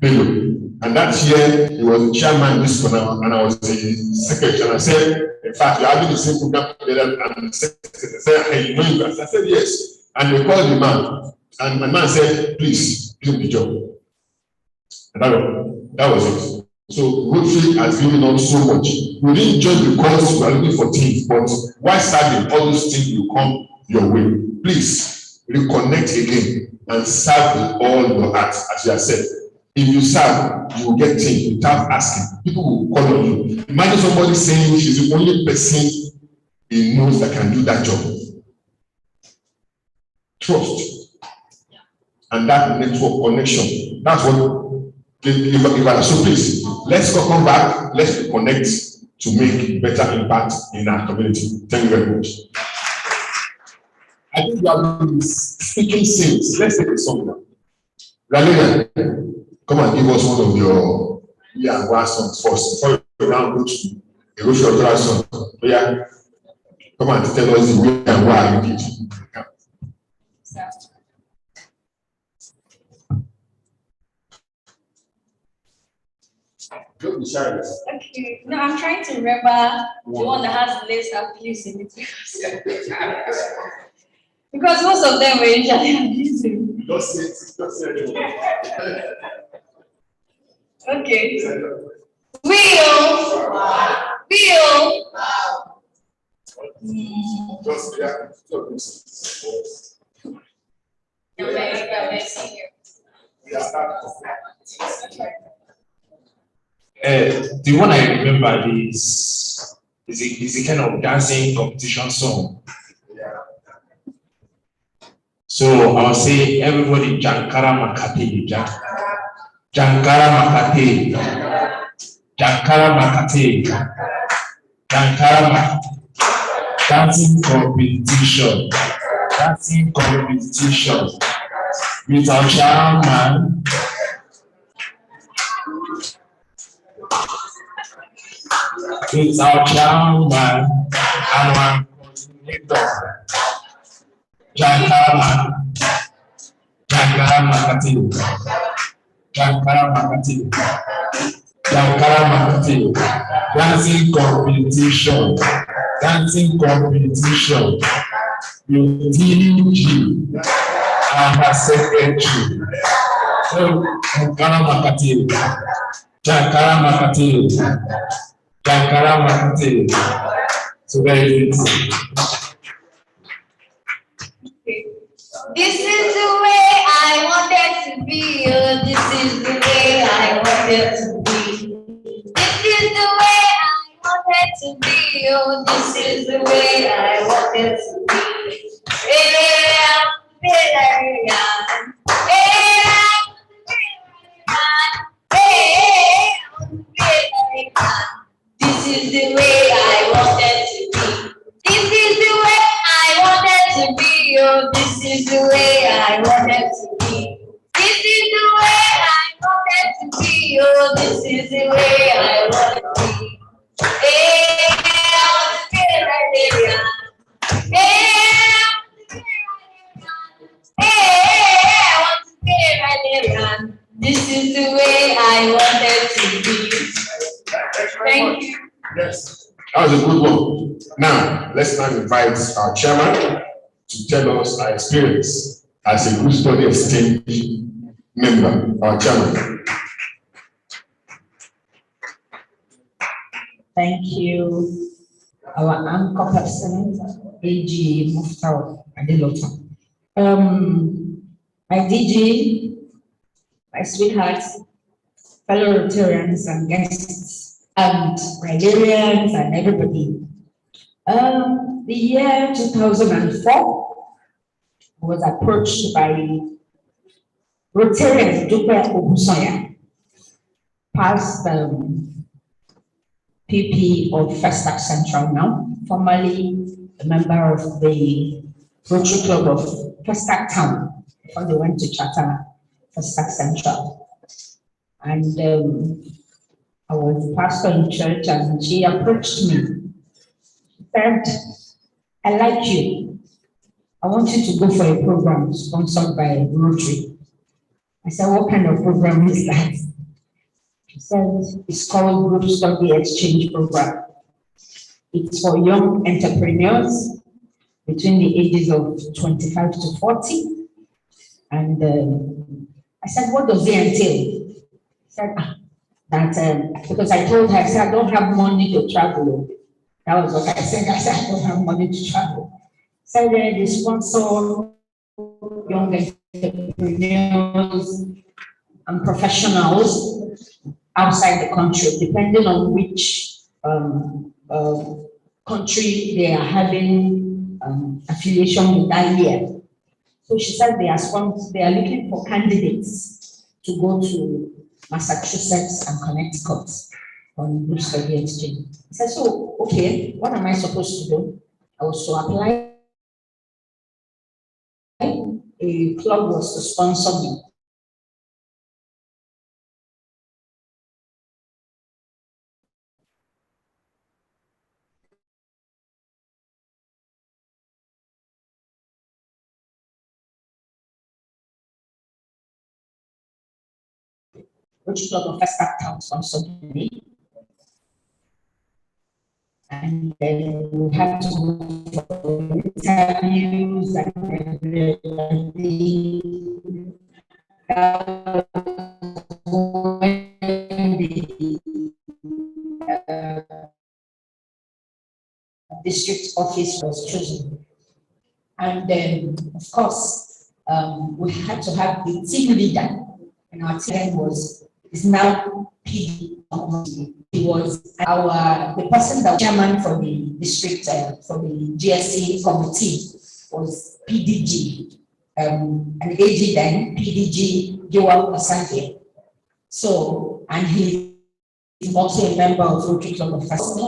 And that year, he was the chairman this one, and I was the secretary. And I said, in fact, you're having the same program together. And the secretary said, hey, you know you guys? I said, yes. And they called the man. And the man said, please, do the job. And that was it. So Rotary has given us so much. We didn't just because we are looking for things, but while serving, all those things will come your way. Please reconnect again and serve with all your heart, as you have said. If you serve, you will get things without asking. People will call on you. Imagine somebody saying she's the only person he knows that can do that job. Trust. And that network connection. That's what give. So please, let's come back. Let's reconnect to make better impact in our community. Thank you very much. I think we are doing speaking sings. Let's take a song now. Ralina, come and give us one of your songs first. Before we now go to a Rotary song. Yeah. Come and tell us the way and why you did. Okay. No, I'm trying to remember the one that has less abuse in it. Because most of them were usually abusing. Just say it. Okay. The one I remember is a kind of dancing competition song. So I'll say everybody Jankara Makate, Jankara Makate, Jankara Makate, Jankara Makate. Dancing competition with our chairman. With our chairman and our coordinator, Jankara Makate, dancing competition. You DG and her secretary. So Jankara Makate. So there it is. This is the way I wanted to be. Oh, this is the way I wanted to be. This is the way I wanted to be. Oh, this is the way I wanted to be. This is the way I wanted to be. This is the way I wanted to be. Oh, this is the way I wanted to be. This is the way I wanted to be. Oh, this is the way I wanted to be. Hey, I want to be Nigeria. Hey, I want to be Nigeria. This is the way I wanted to be. Thank you. Yes, that was a good one. Now, let's now invite our chairman to tell us our experience as a custody exchange member, our chairman. Thank you, our anchor person, AG Muftar Adelota. My DG, my sweethearts, fellow Rotarians and guests, and Nigerians and everybody. The year 2004, I was approached by Rotarian Dupe Ogusoya, past PP of First Act Central now, formerly a member of the Rotary Club of First Act Town, before they went to charter First Act Central. And I was pastor in church, and she approached me. She said, I like you. I want you to go for a program sponsored by Rotary. I said, what kind of program is that? She said, it's called Group Study Exchange Program. It's for young entrepreneurs between the ages of 25 to 40. And I said, what does it entail? She said, because I told her, I said, I don't have money to travel. That was what I said. I said, I don't have money to travel. So they sponsor young entrepreneurs and professionals outside the country, depending on which country they are having affiliation with that year. So she said they are looking for candidates to go to Massachusetts and Connecticut on group study exchange. I said, so, okay, what am I supposed to do? I was to apply. A club was to sponsor me. Which club of First Town sponsored me. And then we had to go for interviews and the district office was chosen. And then, of course, we had to have the team leader, and our team is now PD. He was the person that was chairman for the district, for the GSC committee was PDG, and AG then, PDG, Joel Asante. So, and he is also a member of Rotary Club of First.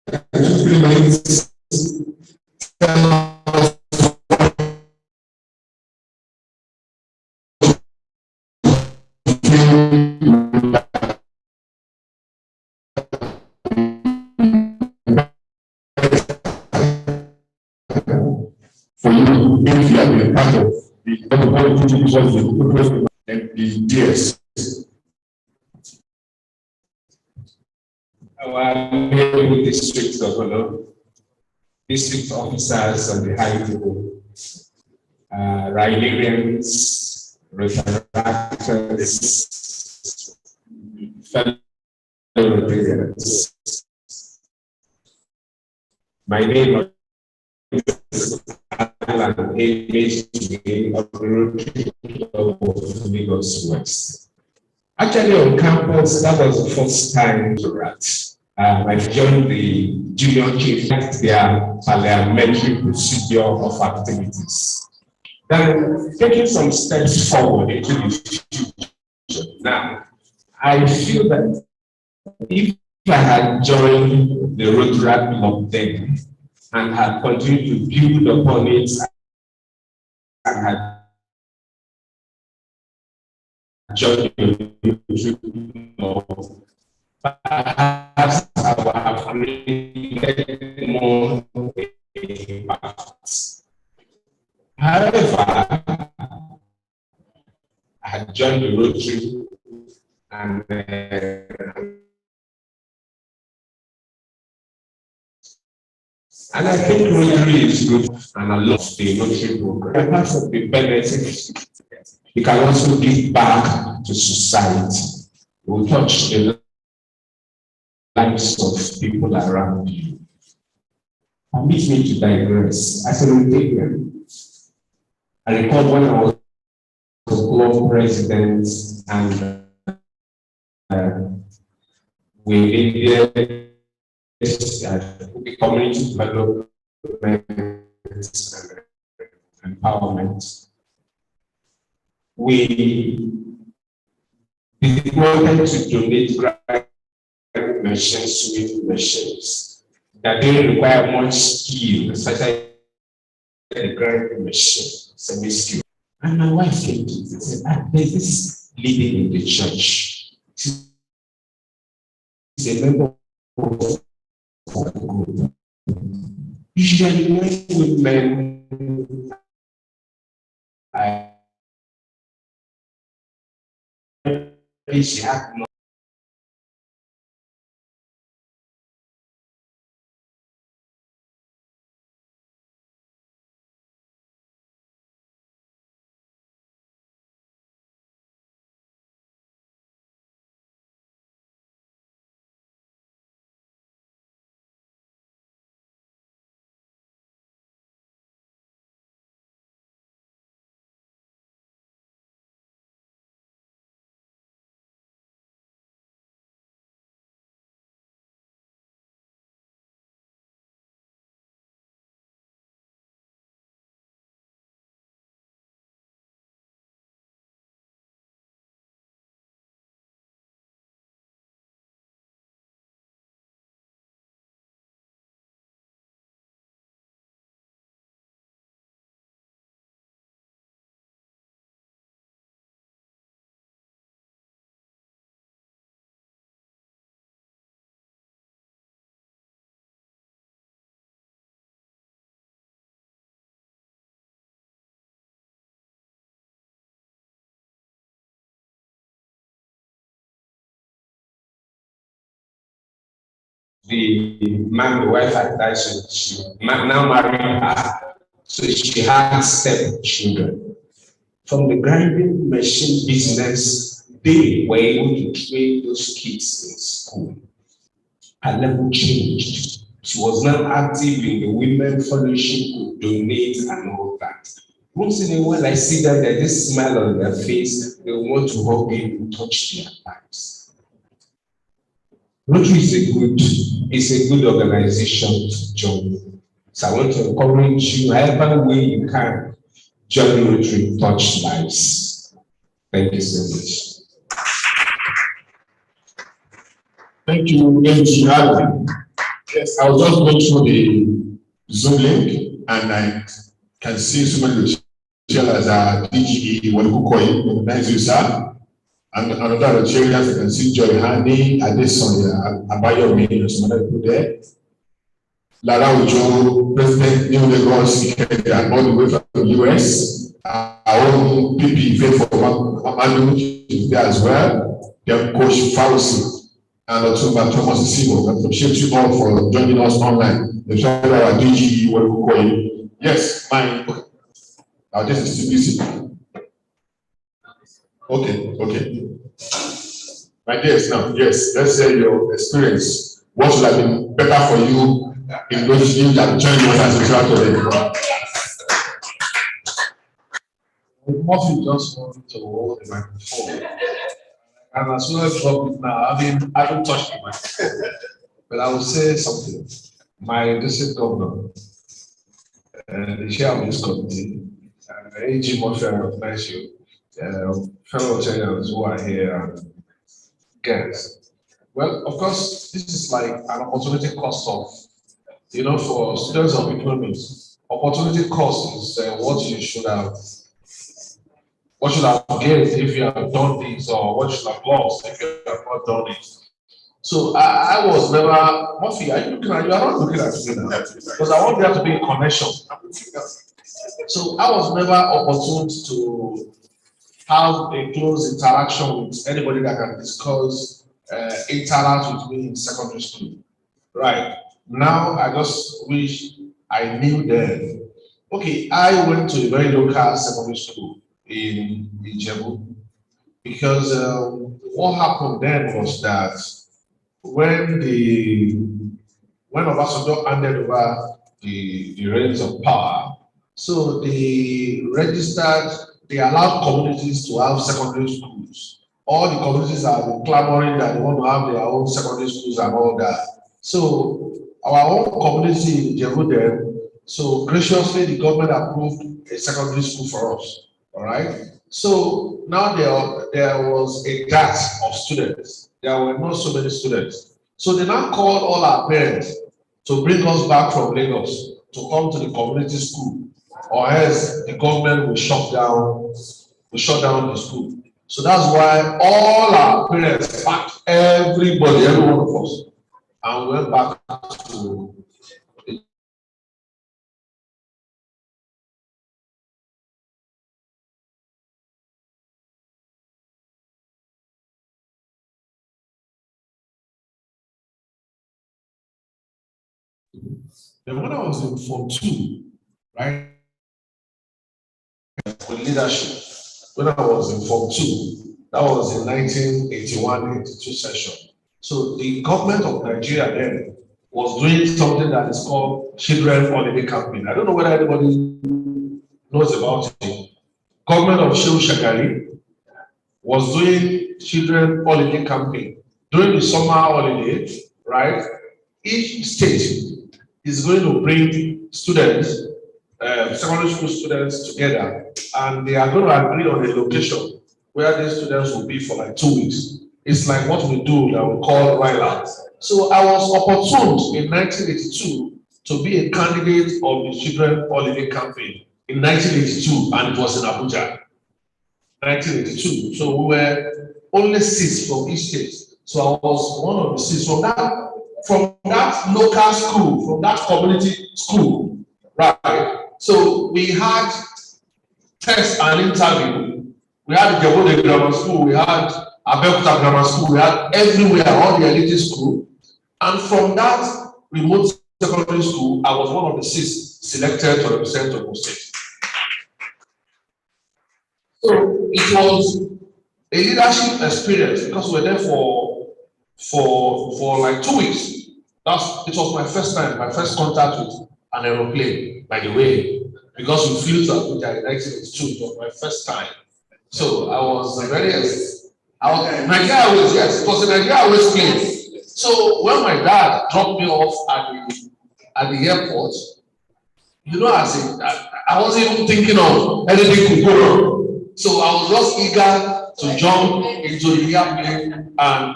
2-3 minutes. Tell us for you, if you have been part of the DS. Our neighborhood district governor, district officers on the high level, Rhinarians, Rotaractors, fellow Rotarians. My name is Alumni of Rotary of Lagos West. Actually, on campus, that was the first time to rat. I joined the junior chief, their parliamentary procedure of activities. Then, taking some steps forward into the future. Now, I feel that if I had joined the Rotary Club then and had continued to build upon it and had joined the Rotary Club, perhaps I would have created more impact. However, I had joined the Rotary and I think Rotary is good and I love the Rotary program. Apart from the benefits, you can also give back to society. You will touch the lives of people around you. Permit me to digress. As a Rotarian, I recall when I was club president and we needed the community development and empowerment. We wanted to donate grinding machines, sewing machines that didn't require much skill, especially the grinding machine, semi-skill. And my wife came to me and said, there's this lady in the church. She's a member of the group. Usually when women she had no the man, the wife had died, so she now married her. So she had 7 children. From the grinding machine business, they were able to train those kids in school. Her level changed. She was now active in the women fellowship, could donate and all that. Once in a while, I see that there's this smile on their face, they want to hug you and touch their lives. Rotary is a good organization to join. So I want to encourage you, however way you can, join Rotary, touch lives. Thank you so much. Thank you, MG Alvin. Yes, I'll just go through the Zoom link and I can see so many retailers are DGE, Walukukoy, nice you, sir. And another retailers, you can see Joy Hani, Adesonia, Abayomi, and some other people there. Lara Ujo, President New Lagos, and all the way from the US. Our own PP for Mamadu is there as well. Then Coach Fauci and Otumba Thomas Simo. I appreciate you all for joining us online. The show our DGE, what we call it. Yes, mine. Now this is TBC. Okay. My dears, now, yes, let's say your experience. What would have been better for you in those you that joined us as a traveler? Murphy just wanted to hold the microphone. And as soon as I drop it now, I haven't touched the microphone. But I will say something. My district governor, the chair of this committee, AG Murphy, I recognize you, fellow chairs who are here and guests. Well, of course, this is like an opportunity cost of, for students of economics, opportunity cost is what you should have. What should I have gained if you have done this, or what should I have lost if you have not done it? So I was never, Murphy, are you looking at, you are not looking at me now, because I want there to be a connection. So I was never opportune to have a close interaction with anybody that can discuss, interact with me in secondary school. Right. Now I just wish I knew then. Okay, I went to a very local secondary school in Ijebu, because what happened then was that when Obasanjo handed over the reins of power, so they allowed communities to have secondary schools. All the communities have been clamoring that they want to have their own secondary schools and all that. So our own community in Ijebu then, so graciously the government approved a secondary school for us. All right. So now there was a dearth of students. There were not so many students. So they now called all our parents to bring us back from Lagos to come to the community school, or else the government will shut down the school. So that's why all our parents packed every one of us, and went back to. Then when I was in Form 2, right, with leadership, when I was in Form 2, that was in 1981-82 session. So the government of Nigeria then was doing something that is called Children Holiday Campaign. I don't know whether anybody knows about it. Government of Shehu Shagari was doing Children Holiday Campaign. During the summer holiday, right, each state is going to bring students, secondary school students together, and they are going to agree on a location where these students will be for like 2 weeks. It's like what we do that we call Ryland. So I was opportuned in 1982 to be a candidate of the Children Holiday Campaign in 1982, and it was in Abuja. 1982. So we were only 6 from each state. So I was one of the 6 from that local school, from that community school, right? So we had test and interview. We had the Jabode Grammar School, we had Abeokuta Grammar School, we had everywhere, all the elite school. And from that remote secondary school, I was one of the 6 selected to represent Ogun State. So it was a leadership experience because we were there for like 2 weeks. It was my first time, my first contact with an aeroplane, by the way, because we flew to Abuja in 1982. It was my first time. So I was Nigeria Airways, yes, it was a Nigeria Airways plane. So when my dad dropped me off at the airport, I wasn't even thinking of anything could go wrong. So I was just eager to jump into the airplane and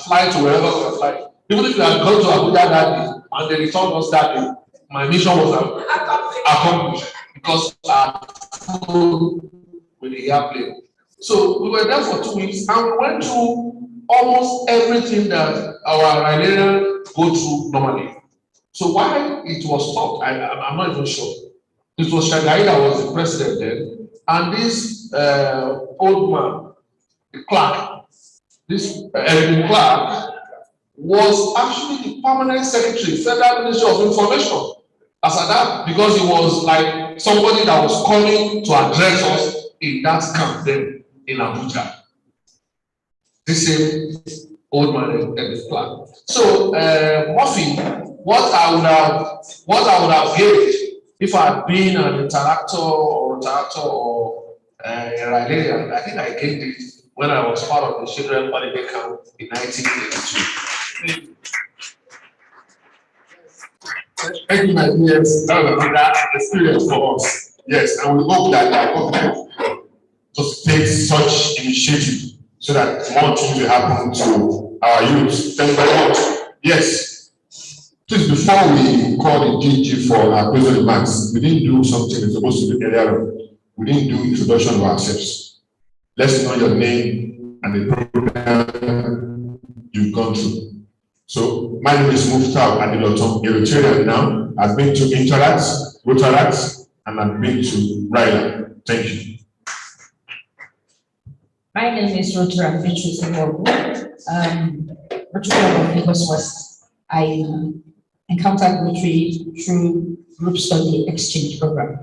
fly to wherever we were flying. Even if we had gone to Abuja that day, and they returned us that day. My mission was accomplished because I flew with the airplane. So we were there for 2 weeks and we went through almost everything that our Nigerians go through normally. So why it was stopped, I'm not even sure. It was Shagai that was the president then, and this old man, the clerk, this Edwin Clark, was actually the permanent secretary, Federal Ministry of Information. As at that, because he was like somebody that was coming to address us in that camp then in Abuja. The same old man and the Clark. So Murphy, what I would have gained if I had been an interactor or a Nigerian, I think I gained it when I was part of the children holiday camp in 1982. Thank you, my dears. That was another experience for us. Yes, and we hope that our government just takes such initiative so that more things will happen to our youth. Thank you very much. Yes. Please, before we call the DG for our closing remarks, we didn't do something we're supposed to do earlier. We didn't do introduction of ourselves. Let's know your name and the program you've gone through. So, my name is Muftar Adiloton, a Rotarian now. I've been to Rotaract, and I've been to Ryla. Thank you. My name is Rotary Beatrice Rotary of Lagos West. I encountered Rotary through group study exchange program.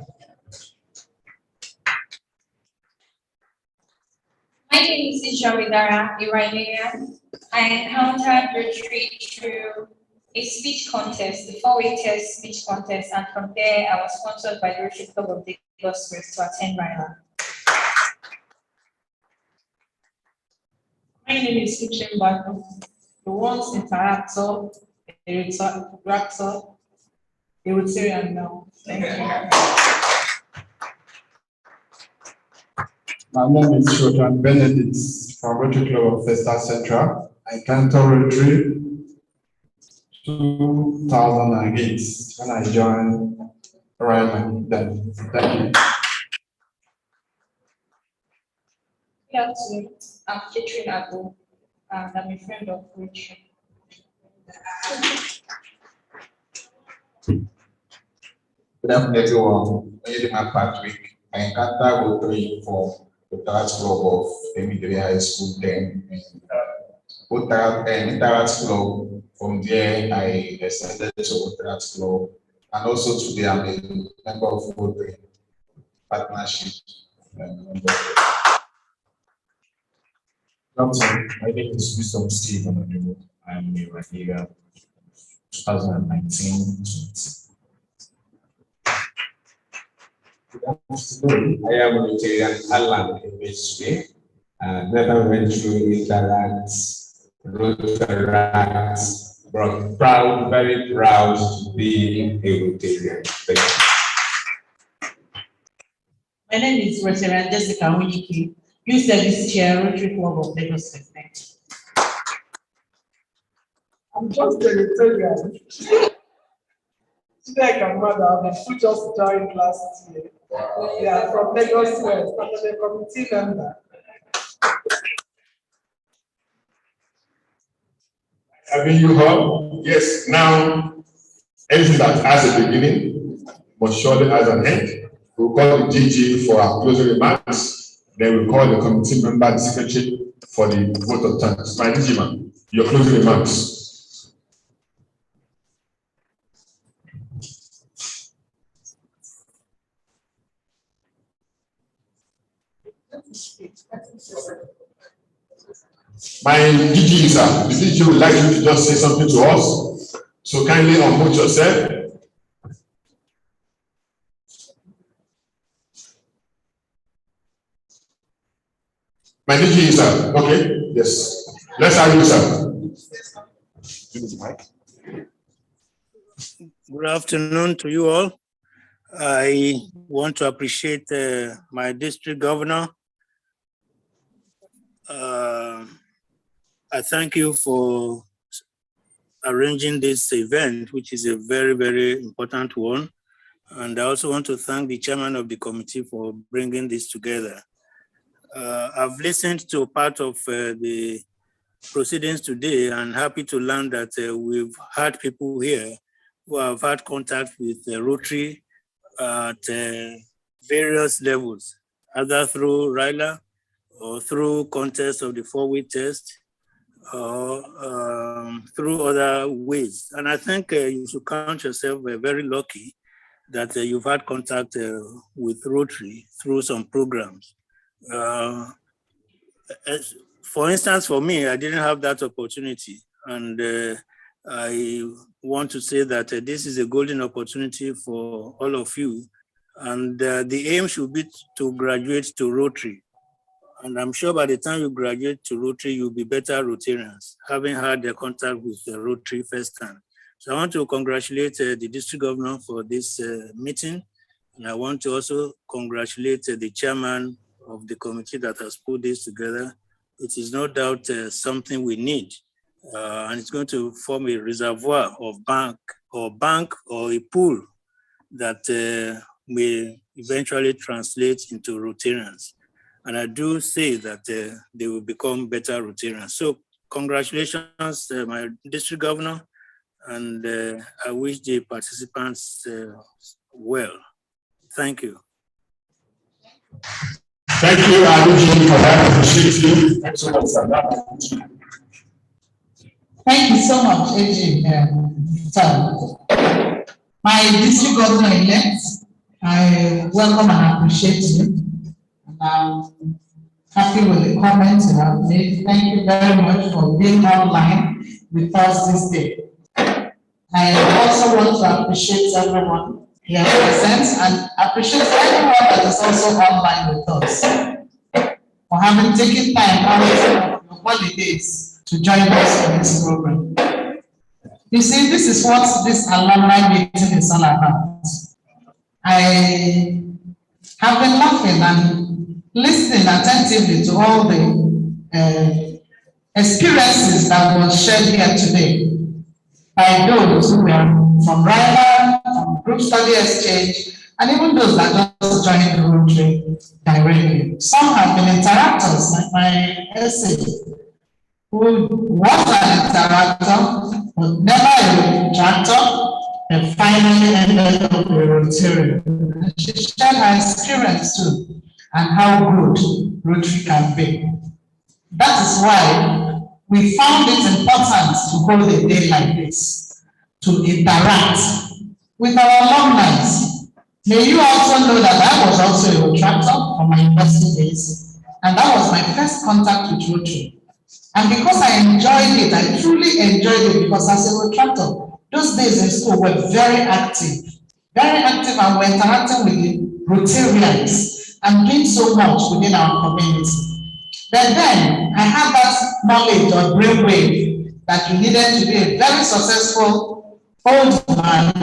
My name is Ishamidara Iranian. I encountered Rotary through a speech contest, the 4-week test speech contest, and from there I was sponsored by the Rotary Club of Lagos West to attend Ryla. My name is Kitchen Badu. The once interactor, a interactor, a Rotarian now. Thank you. My name is Shotan Benedict from Rotary Club of Festa Central. I entered Rotary 2008 when I joined Ryman. Then, thank you. Good afternoon. I'm Catherine Ago, and I'm a friend of Rotary. Good afternoon, everyone. My name is Patrick. I encountered Rotary from the Interact Club of Emigre High School then. Interact Club, from there I extended to Interact Club, and also today I'm a member of Rotary Partnership. My name is Wisdom Stephen. I'm a Rwanda 2019. Good afternoon. I am a Rotarian Alan in this way. Never went through Interact, Rotaract, but proud, very proud to be a Rotarian. Thank you. My name is Rotarian Jessica Winiki, Youth Service Chair, Rotary Club of Lagos State. I'm just a Rotarian. Today I can mother, who just joined last year. Yeah, from Lagos West. I'm a committee member. Having you all, yes, now anything that has a beginning must surely has an end. We'll call the DG for our closing remarks, then we'll call the committee member, the secretary, for the vote of thanks. My DG man, your closing remarks. My DG, sir, the DG would like you to just say something to us. So kindly unmute yourself. My DG, sir. Okay, yes. Let's have you, sir. Good afternoon to you all. I want to appreciate my district governor. I thank you for arranging this event, which is a very, very important one. And I also want to thank the chairman of the committee for bringing this together. I've listened to part of the proceedings today and happy to learn that we've had people here who have had contact with Rotary at various levels, either through RILA or through contest of the 4-week test or through other ways. And I think you should count yourself very lucky that you've had contact with Rotary through some programs. For instance, for me, I didn't have that opportunity. And I want to say that this is a golden opportunity for all of you. And the aim should be to graduate to Rotary. And I'm sure by the time you graduate to Rotary, you'll be better Rotarians, having had the contact with the Rotary firsthand. So I want to congratulate the district governor for this meeting. And I want to also congratulate the chairman of the committee that has put this together. It is no doubt something we need. And it's going to form a reservoir of bank or a pool that may eventually translate into Rotarians. And I do say that they will become better Rotarians. So congratulations, my district governor, and I wish the participants well. Thank you. Thank you, Alumni, for that. Appreciate you. Thanks so much, sir. Thank you so much, AG. My district governor-elect, I welcome and appreciate you. I'm happy with the comments you have made. Thank you very much for being online with us this day. I also want to appreciate everyone here present and appreciate everyone that is also online with us for having taken time out of your holidays to join us for this program. You see, this is what this alumni meeting is all about. I have been laughing and listening attentively to all the experiences that was shared here today by those who were from RILA, from Group Study Exchange, and even those that just joined the Rotary directly. Some have been interactors, like my essay, who was an interactor, but never a retractor, and finally ended up a Rotarian. She shared her experience too, and how good Rotary can be. That is why we found it important to hold a day like this, to interact with our alumni. May you also know that I was also a retractor for my university days, and that was my first contact with Rotary. And because I enjoyed it, I truly enjoyed it, because as a retractor, those days in school were very active, and were interacting with the Rotarians and doing so much within our community. But then I had that knowledge or brainwave that you needed to be a very successful old man,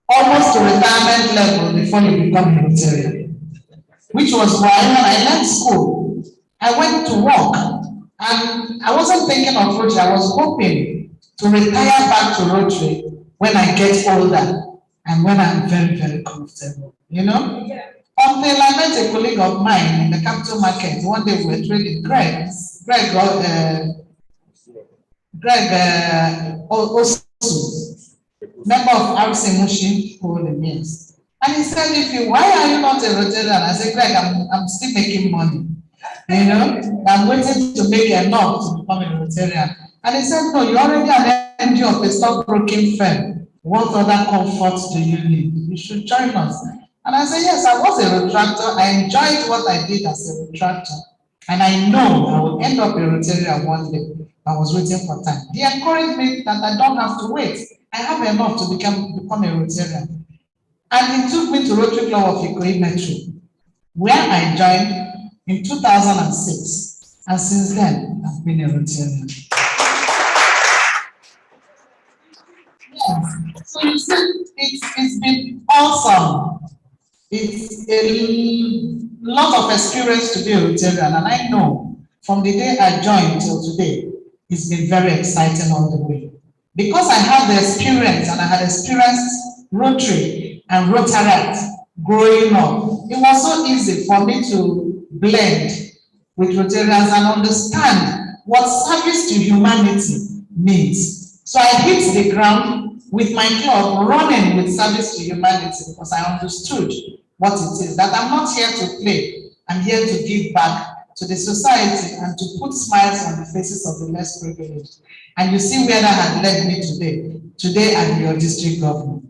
almost to retirement level, before you become a Rotarian. Which was why when I left school, I went to work, and I wasn't thinking of Rotary. I was hoping to retire back to Rotary when I get older and when I'm very, very comfortable, you know? Yeah. Until I met a colleague of mine in the capital market. One day we were trading Greg Osu, member of RC Mushi, holding years. And he said, why are you not a Rotarian? I said, Greg, I'm still making money. You know, I'm waiting to make enough to become a Rotarian. And he said, no, you're already an MD of a stockbroking firm. What other comforts do you need? You should join us. And I said, yes, I was a retractor. I enjoyed what I did as a retractor. And I know I will end up a Rotarian one day. I was waiting for time. He encouraged me that I don't have to wait. I have enough to become a Rotarian. And he took me to Rotary Club of Ikoyi Metro, where I joined in 2006. And since then, I've been a Rotarian. Yes. So you see, it's been awesome. It's a lot of experience to be a Rotarian, and I know from the day I joined till today, It's been very exciting all the way. Because I had the experience and I had experienced Rotary and Rotary growing up, it was so easy for me to blend with Rotarians and understand what service to humanity means. So I hit the ground with my club running with service to humanity because I understood what it is, that I'm not here to play, I'm here to give back to the society and to put smiles on the faces of the less privileged. And you see where that had led me today. Today I'm your district governor.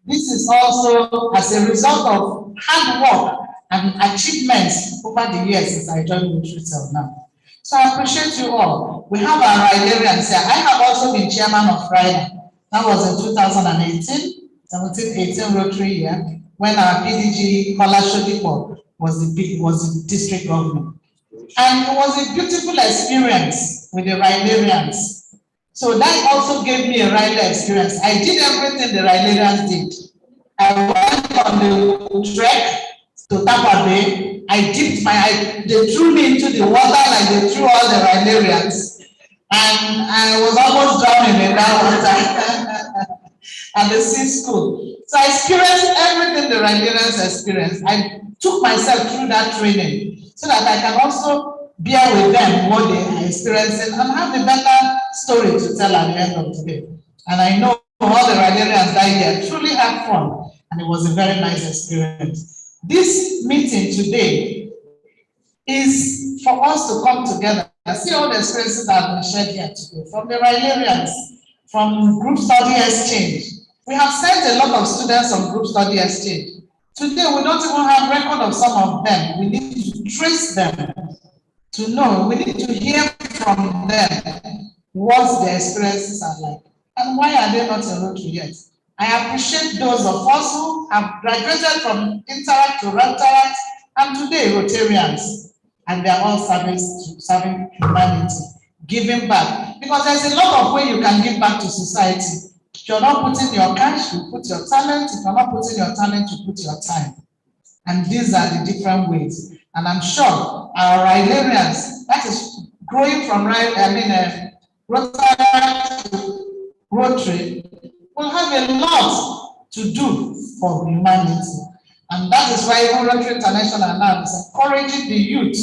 This is also as a result of hard work and achievements over the years since I joined Rotary till now. So I appreciate you all. We have our Rydarians here. I have also been chairman of Ryder. That was in 2018, 17-18 Rotary year, when our PDG Kola Shodipo was the district governor. And it was a beautiful experience with the Rydarians. So that also gave me a Ryder experience. I did everything the Rydarians did. I went on the trek to Tapa Bay. I dipped they threw me into the water like they threw all the Rydarians. And I was almost drowning in that water at the sea school. So I experienced everything the Rydarians experienced. I took myself through that training so that I can also bear with them what they are experiencing and have a better story to tell at the end of the day. And I know all the Rydarians that year truly had fun, and it was a very nice experience. This meeting today is for us to come together and see all the experiences that have been shared here today, from the Rydarians, from group study exchange. We have sent a lot of students on group study exchange. Today, we don't even have record of some of them. We need to trace them to know. We need to hear from them what their experiences are like. And why are they not in Rotary yet? I appreciate those of us who have graduated from Interact to Rotaract and today Rotarians. And they are all serving humanity, giving back. Because there's a lot of ways you can give back to society. If you're not putting your cash, you put your talent. If you're not putting your talent, you put your time. And these are the different ways. And I'm sure our Rydarians, that is growing from Rotary to Rotary, will have a lot to do for humanity. And that is why even Rotary International now is encouraging the youth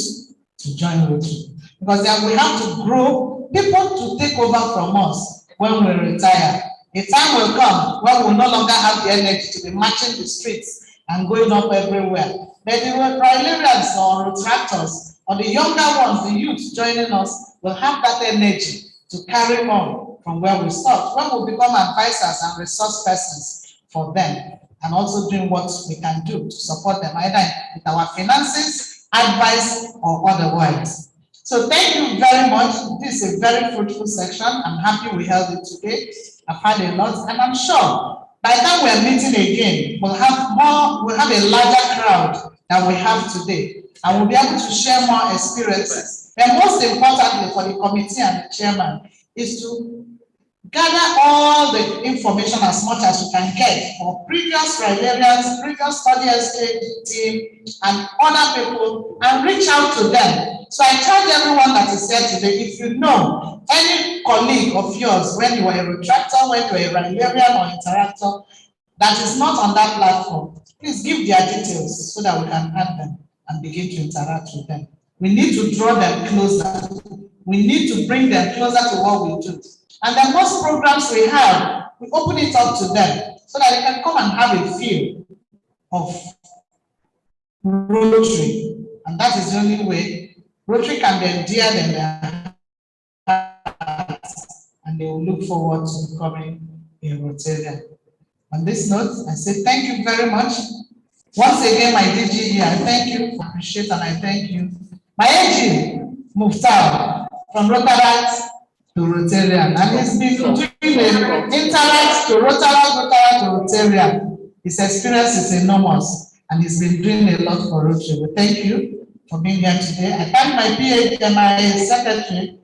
to join Rotary. Because then we have to grow people to take over from us when we retire. A time will come when we'll no longer have the energy to be marching the streets and going up everywhere. But the Rydarians or Rotractors or the younger ones, the youth joining us, will have that energy to carry on from where we stopped, when we become advisors and resource persons for them, and also doing what we can do to support them, either with our finances, advice, or otherwise. So thank you very much. This is a very fruitful section. I'm happy we held it today. I've had a lot, and I'm sure by the time we're meeting again, we'll have a larger crowd than we have today, and we'll be able to share more experiences. And most importantly for the committee and the chairman is to gather all the information as much as we can get for previous Rydarians, previous study exchange team, and other people, and reach out to them. So I charge everyone that is here today, if you know any colleague of yours, when you were a retractor, when you were a Rydarian or interactor, that is not on that platform, please give their details so that we can add them and begin to interact with them. We need to draw them closer. We need to bring them closer to what we do. And then most programs we have, we open it up to them so that they can come and have a feel of Rotary. And that is the only way Rotary can be endeared in their hearts, and they will look forward to becoming a Rotarian. On this note, I say thank you very much. Once again, my DG here, I thank you, I appreciate, and I thank you. My AG, Muftar, from Rotaract to Rotarian, and he's been doing Interact to Rotaract to Rotarian. His experience is enormous, and he's been doing a lot for Rotary. We thank you for being here today. I thank my PhD and my secretary,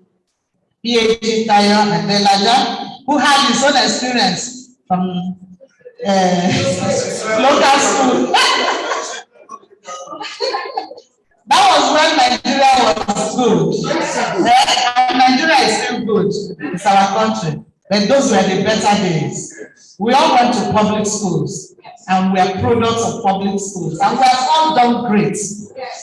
PhD Tayo Adelaja, who had his own experience from local school. That was when It's our country. But those were the better days. We all went to public schools, and we are products of public schools, and we have all done great.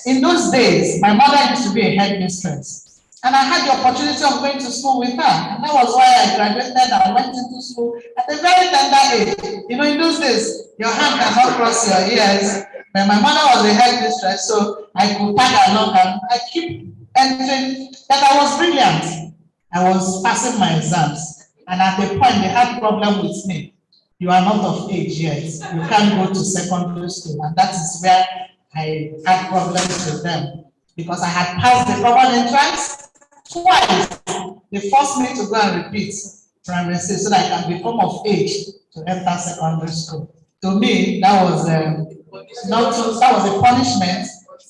In those days, my mother used to be a headmistress, and I had the opportunity of going to school with her, and that was why I graduated and went into school at a very tender age. You know, in those days, your hand cannot cross your ears. But my mother was a headmistress, so I could tag along and I keep entering. But I was brilliant. I was passing my exams, and at a point they had problem with me. You are not of age yet. You can't go to secondary school, and that is where I had problems with them because I had passed the common entrance twice. They forced me to go and repeat primary school so that I can become of age to enter secondary school. To me, that was that was a punishment.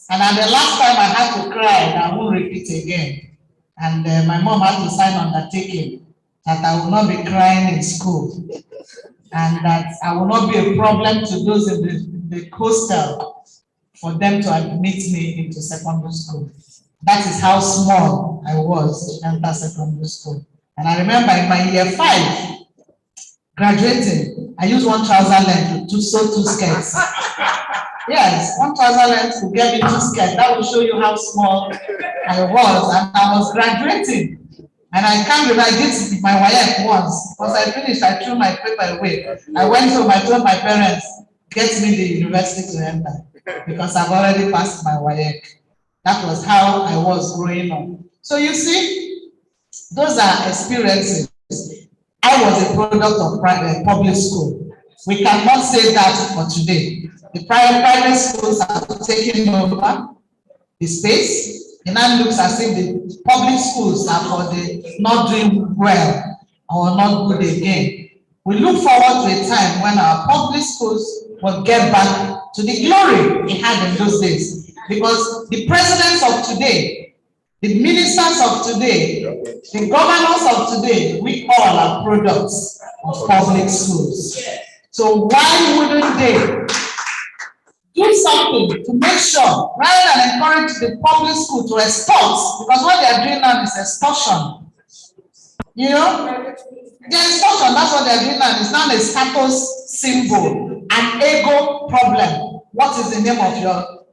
And at the last time I had to cry, and I won't repeat again. And my mom had to sign undertaking that I will not be crying in school, and that I will not be a problem to those in the hostel for them to admit me into secondary school. That is how small I was to enter secondary school. And I remember in my year 5, graduating, I used one trouser length to sew 2 skirts. Yes, one trouser length to get me 2 skirts. That will show you how small I was. And I was graduating. And I can't remember, I did my WAEC once. Because I finished, I threw my paper away. I went home, I told my parents, get me the university to enter. Because I've already passed my WAEC. That was how I was growing up. So you see, those are experiences. I was a product of public school. We cannot say that for today. The private schools are taking over the space. It now looks as if the public schools are for the not doing well or not good again. We look forward to a time when our public schools will get back to the glory we had in those days. Because the presidents of today, the ministers of today, the governors of today, we all are products of public schools. So why wouldn't they do something to make sure, rather than encourage the public school to extort, because what they are doing now is extortion. You know, the extortion, that's what they are doing now. It's not a status symbol, an ego problem. What is the name of your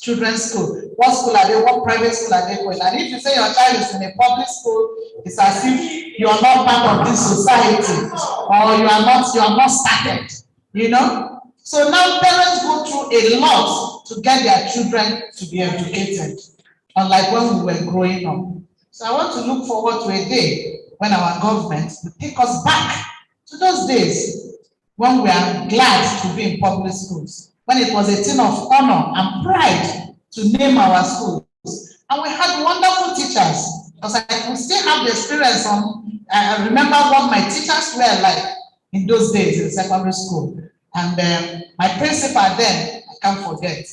children's school? What school are they? What private school are they going? And if you say your child is in a public school, it's as if you are not part of this society, or you are not started. You know. So now parents go through a lot to get their children to be educated, unlike when we were growing up. So I want to look forward to a day when our government will take us back to those days when we are glad to be in public schools, when it was a thing of honor and pride to name our schools. And we had wonderful teachers, because I could still have the experience I remember what my teachers were like in those days in secondary school. And my principal then, I can't forget.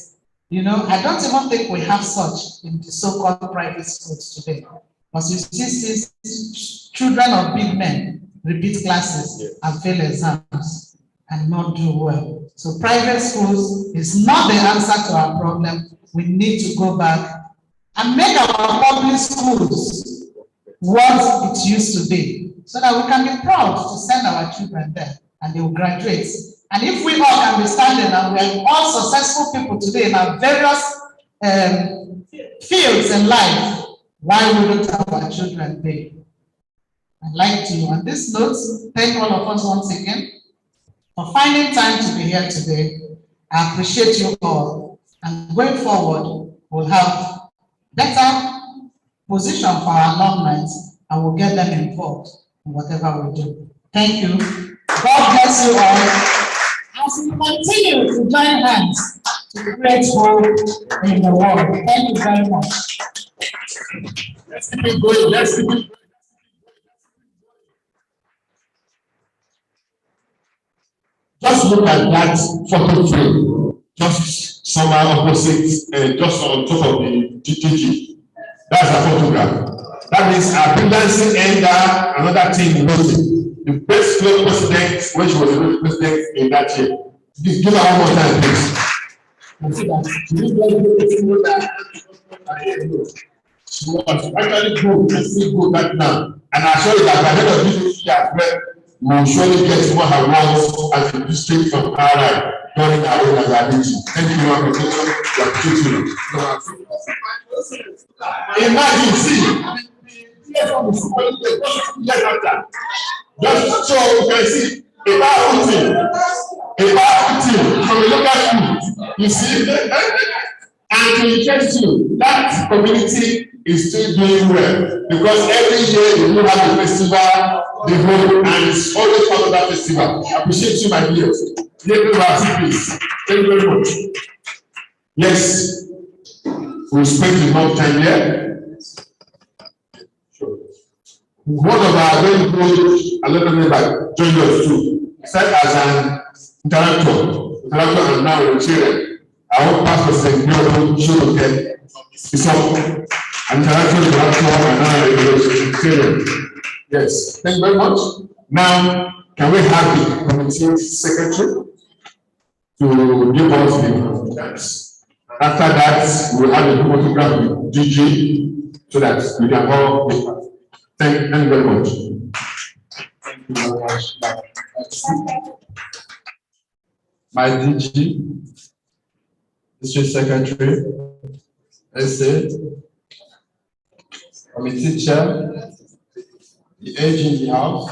You know, I don't even think we have such in the so-called private schools today. Because you see children of big men repeat classes and fail exams and not do well. So private schools is not the answer to our problem. We need to go back and make our public schools what it used to be, so that we can be proud to send our children there and they will graduate. And if we all can be standing and we are all successful people today in our various fields in life, why wouldn't our children be? I'd like to, on this note, thank all of us once again for finding time to be here today. I appreciate you all. And going forward, we'll have better position for our alumni and we'll get them involved in whatever we do. Thank you. God bless you all. As we continue to join hands to create hope in the world. Thank you very much. Let's keep it going. Let's keep it. Just look at that photo frame. Just somewhere opposite, just on top of the GTG. That's a photograph. That means our pregnancy ender, another thing noted. The best club president, when she was the president in that year. Give her one more time, please. She was actually good and still good right now. And I assure you that by the end of this year as well, we will surely get more awards as a district from RI during our own ability. Thank you for your attention. Imagine, see, just so you can see a powerful team from the local school. You see, and to interest you, that community is still doing well because every year they do have a festival, they hold, and it's always part of that festival. I appreciate you, my dear. Please. Thank you very much. Yes, we spent enough time here. Sure. One of our very good alumni member joined us too. Served as an interactor and now a chair. Our pastor said, no, should get some interactor and now a chair. Yes, thank you very much. Now, can we have the committee secretary to give us the thanks? After that, we will have a photograph with DG so that we can all be. Thank you very much. Thank you very much. My DG, District Secretary, SA, Committee Chair, the age in the house,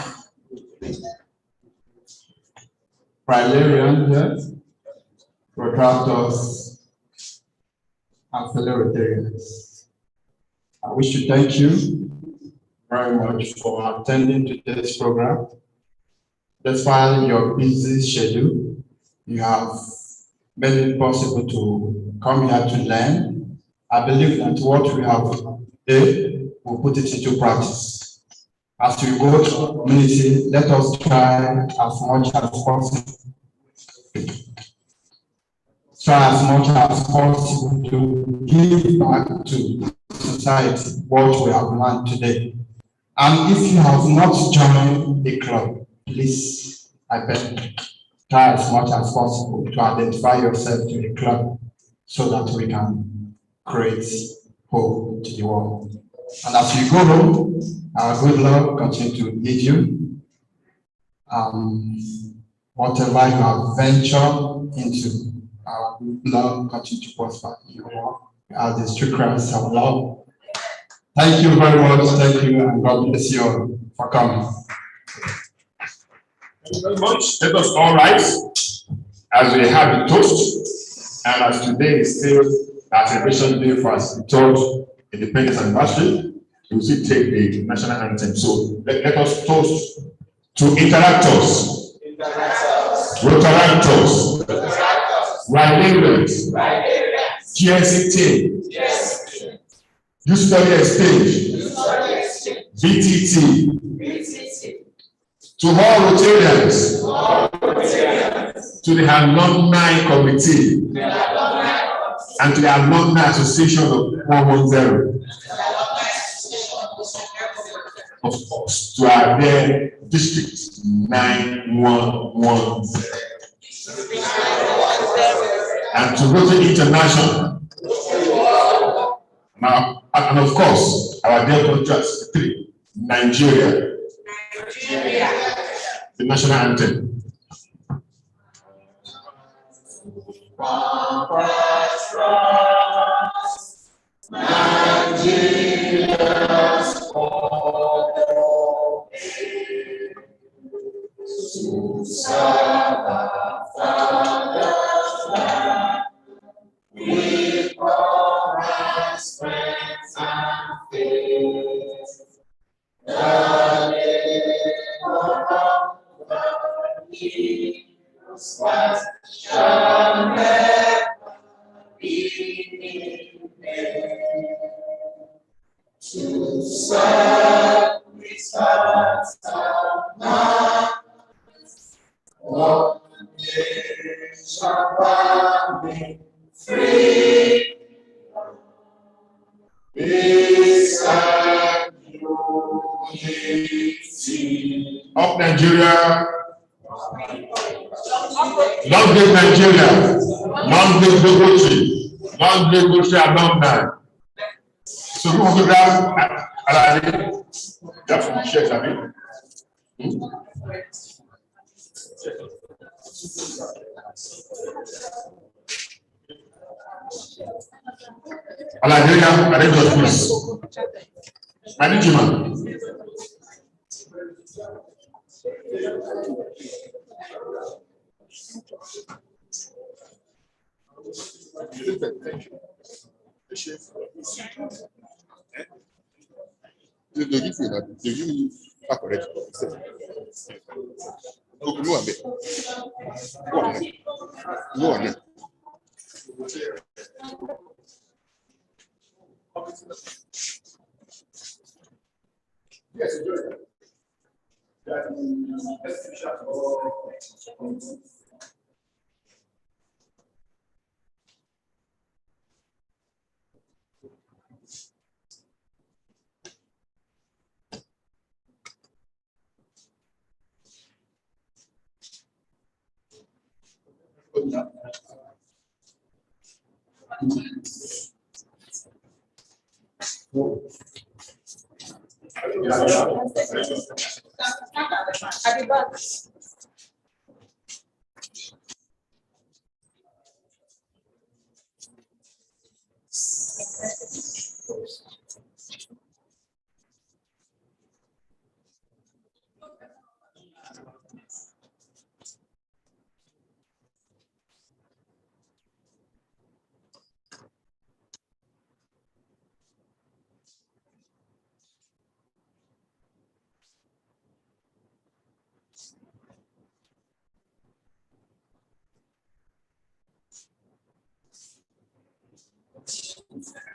Prilarian here, protractors, and fellow Rotarians. I wish to thank you very much for attending today's program. Despite your busy schedule, you have made it possible to come here to learn. I believe that what we have today, we'll put it into practice. As we go to the community, let us try as much as possible. Try as much as possible to give back to society what we have learned today. And if you have not joined a club, please, I beg, try as much as possible to identify yourself to a club so that we can create hope to the world. And as you go home, our good Lord continue to lead you. Whatever you have ventured into, our good Lord continue to prosper in your work as the strict Christ of love. Thank you very much. Thank you, and God bless you all for coming. Thank you very much. Let us all rise as we have the toast. And as today is still our celebration day for us, the third independence anniversary, we will still take the national anthem. So let us toast to interactors, Rotaractors, Rylarians, GSC team, Youth Study Exchange, VTT, to all Rotarians, to the Alumni Committee, and to the Alumni Association of 110. Of course, to our dear District 9110. And to Rotary International. Now, and of course, our dear contrast 3, Nigeria. The national anthem. Nigeria's to serve our fatherland with all our strength and faith. The name of the Jesus Christ shall never be in vain. To serve with hearts of mind, one day shall be free. Peace and unity. Of Nigeria. Long live Nigeria. Long live Rotary. Long live Rotary Alumni. So who wants to grab Alani? Just share something. Alani, arrange your please. Management. Thank you. They give you that. They give you back correct. No one bit. No one. Yes,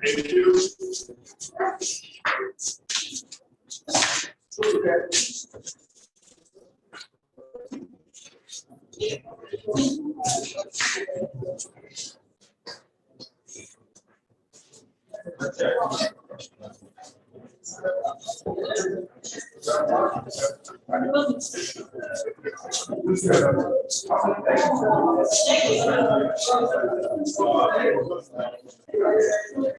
thank you.